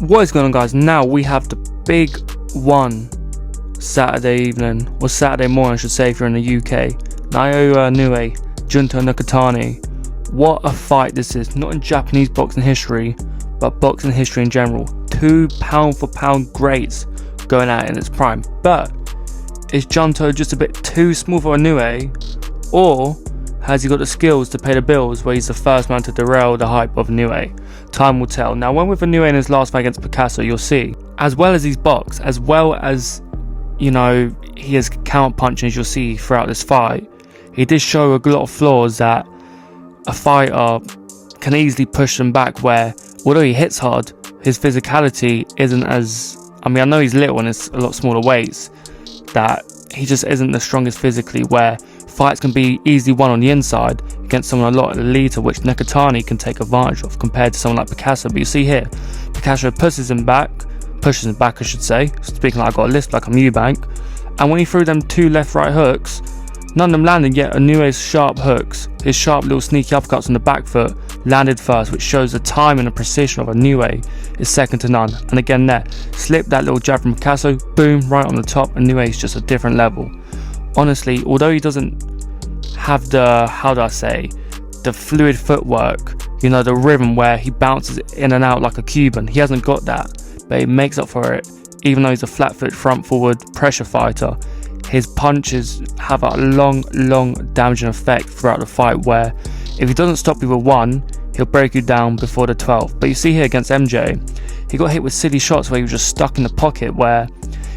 what is going on, guys? Now we have the big one Saturday evening, or Saturday morning I should say if you're in the UK. Naoya Inoue, Junto Nakatani. What a fight this is, not in Japanese boxing history, but boxing history in general. Two pound for pound greats going at it in its prime. But is Junto just a bit too small for Inoue, or has he got the skills to pay the bills where he's the first man to derail the hype of Inoue? Time will tell. Now, when with Inoue in his last fight against Picasso, you'll see, as well as he's boxed, as well as, you know, he has counter punching, as you'll see throughout this fight, he did show a lot of flaws that a fighter can easily push them back, where although he hits hard, his physicality isn't as, I mean, I know he's little and it's a lot smaller weights, that he just isn't the strongest physically, where fights can be easily won on the inside against someone a lot later, which Nakatani can take advantage of compared to someone like Picasso. But you see here, Picasso pushes him back I should say, speaking like I got a list like I'm Eubank, and when he threw them two left-right hooks, none of them landed, yet Inoue's sharp hooks, his sharp little sneaky uppercuts on the back foot, landed first, which shows the time and the precision of Inoue is second to none. And again there, slip that little jab from Picasso, boom, right on the top. Inoue is just a different level. Honestly, although he doesn't have the, how do I say, the fluid footwork, you know, the rhythm where he bounces in and out like a Cuban, he hasn't got that, but he makes up for it. Even though he's a flat foot front forward pressure fighter, his punches have a long damaging effect throughout the fight, where if he doesn't stop you with one, he'll break you down before the 12th. But you see here against MJ, he got hit with silly shots where he was just stuck in the pocket, where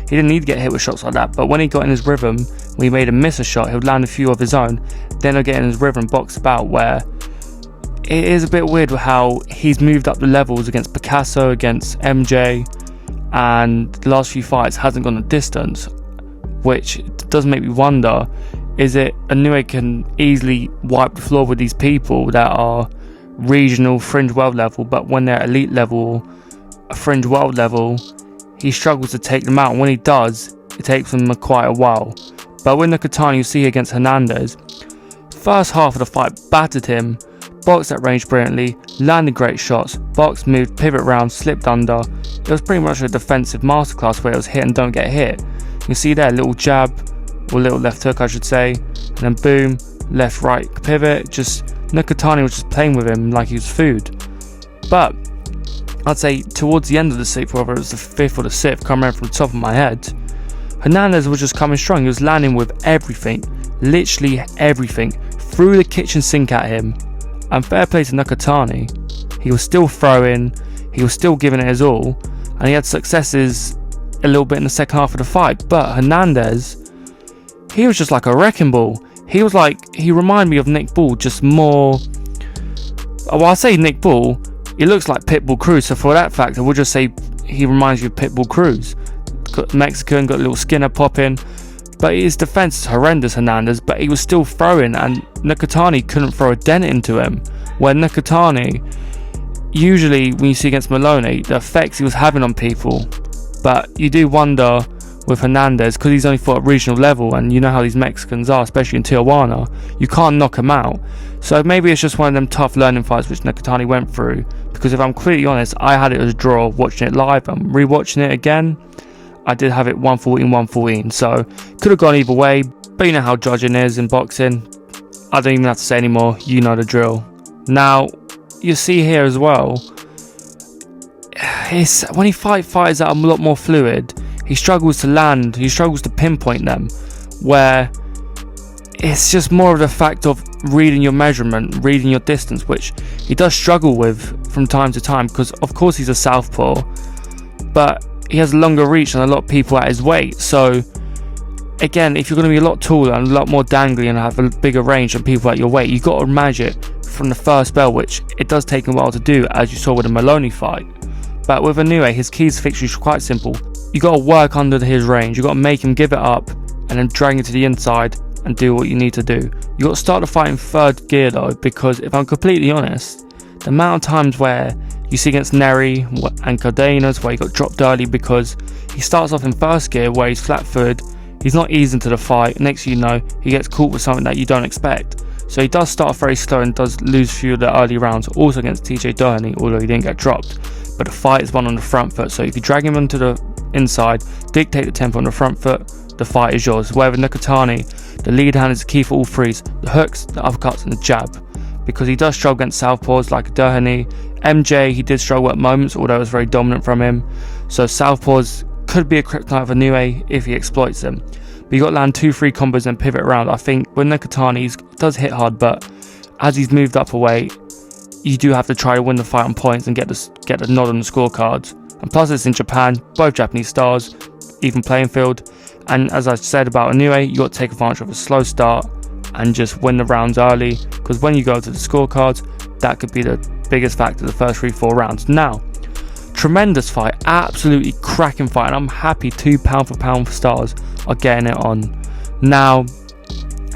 he didn't need to get hit with shots like that, but when he got in his rhythm, when he made him miss a shot, he would land a few of his own, then he'll get in his rhythm and box about, where it is a bit weird how he's moved up the levels against Picasso, against MJ, and the last few fights hasn't gone the distance, which does make me wonder, is it Inoue can easily wipe the floor with these people that are regional fringe world level, but when they're elite level, a fringe world level, he struggles to take them out, and when he does, it takes him quite a while. But with Nakatani, you see against Hernandez, first half of the fight battered him, boxed at range brilliantly, landed great shots, boxed, moved, pivot round, slipped under. It was pretty much a defensive masterclass where it was hit and don't get hit. You see there, little jab, or little left hook I should say, and then boom, left right pivot. Just Nakatani was just playing with him like he was food. But I'd say towards the end of the sixth, whether it was the fifth or the sixth, can't remember from the top of my head, Hernandez was just coming strong. He was landing with everything, literally everything, threw the kitchen sink at him. And fair play to Nakatani, he was still throwing, he was still giving it his all, and he had successes a little bit in the second half of the fight. But Hernandez, he was just like a wrecking ball. He was like, he reminded me of Nick Ball, just more, well, I say Nick Ball, he looks like Pitbull Cruz, so for that factor we'll just say he reminds you of Pitbull Cruz. Got Mexican, got a little Skinner popping, but his defense is horrendous, Hernandez, but he was still throwing, and Nakatani couldn't throw a dent into him, where Nakatani, usually when you see against Maloney, the effects he was having on people, but you do wonder with Hernandez, because he's only fought at regional level, and you know how these Mexicans are, especially in Tijuana, you can't knock him out. So maybe it's just one of them tough learning fights which Nakatani went through, because if I'm completely honest, I had it as a draw watching it live. I'm rewatching it again, I did have it 114, so could have gone either way, but you know how judging is in boxing. I don't even have to say anymore, you know the drill. Now, you see here as well, when he fights that are a lot more fluid, he struggles to land, he struggles to pinpoint them, where it's just more of the fact of reading your measurement, reading your distance, which he does struggle with from time to time, because of course he's a southpaw, but he has longer reach than a lot of people at his weight. So again, if you're going to be a lot taller and a lot more dangly and have a bigger range than people at your weight, you've got to manage it from the first bell, which it does take a while to do, as you saw with the Maloney fight. But with Inoue, his keys to victory is quite simple. You got to work under his range, you got to make him give it up and then drag it to the inside and do what you need to do. You got to start the fight in third gear though, because if I'm completely honest, the amount of times where you see against Neri and Cardenas where he got dropped early because he starts off in first gear where he's flat-footed, he's not eased into the fight, next thing you know, he gets caught with something that you don't expect. So he does start off very slow and does lose a few of the early rounds, also against TJ Doheny, although he didn't get dropped. but the fight is won on the front foot. So if you drag him onto the inside, dictate the tempo on the front foot, the fight is yours. Whereas Nakatani, the lead hand is the key for all threes: the hooks, the uppercuts, and the jab. Because he does struggle against southpaws like Derhani. MJ, he did struggle at moments, although it was very dominant from him. So southpaws could be a kryptonite for Inoue if he exploits them. But you got to land 2-3 combos and pivot around. I think with Nakatani, he does hit hard, but as he's moved up a weight, you do have to try to win the fight on points and get the nod on the scorecards. And plus it's in Japan, both Japanese stars, even playing field. And as I said about Inoue, you got to take advantage of a slow start and just win the rounds early, because when you go to the scorecards, that could be the biggest factor the first 3-4 rounds. Now, tremendous fight, absolutely cracking fight, and I'm happy 2 pound for pound stars are getting it on. Now,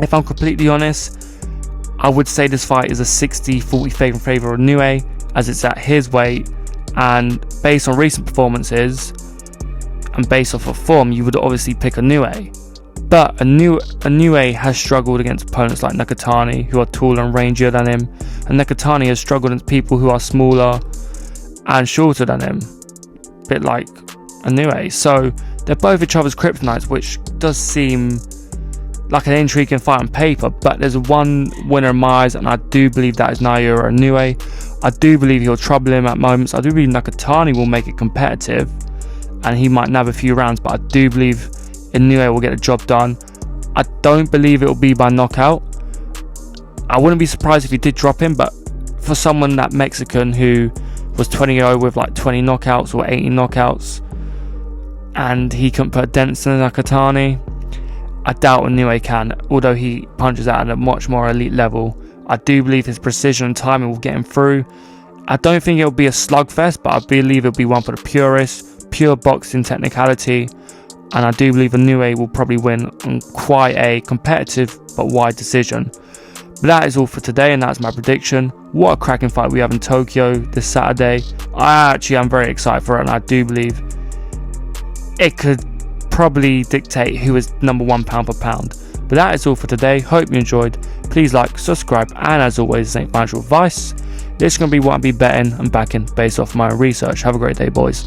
if I'm completely honest, I would say this fight is a 60-40 favor of Inoue, as it's at his weight, and based on recent performances and based off of form, you would obviously pick Inoue. But Inoue has struggled against opponents like Nakatani, who are taller and rangier than him, and Nakatani has struggled against people who are smaller and shorter than him, a bit like Inoue. So they're both each other's kryptonites, which does seem like an intriguing fight on paper, but there's one winner in my eyes, and I do believe that is Naoya Inoue. I do believe he'll trouble him at moments. I do believe Nakatani will make it competitive, and he might nab a few rounds, but I do believe Inoue will get the job done. I don't believe it will be by knockout. I wouldn't be surprised if he did drop him, but for someone that Mexican who was 20-0 with like 20 knockouts or 80 knockouts, and he couldn't put a dent in Nakatani, I doubt Inoue can, although he punches out at a much more elite level. I do believe his precision and timing will get him through. I don't think it'll be a slugfest, but I believe it'll be one for the purists, pure boxing technicality, and I do believe Inoue will probably win on quite a competitive but wide decision. But that is all for today, and that's my prediction. What a cracking fight we have in Tokyo this Saturday. I actually am very excited for it, and I do believe it could probably dictate who is number 1 pound for pound. But that is all for today. Hope you enjoyed. Please like, subscribe, and as always, this ain't financial advice. This is going to be what I'll be betting and backing based off my research. Have a great day, boys.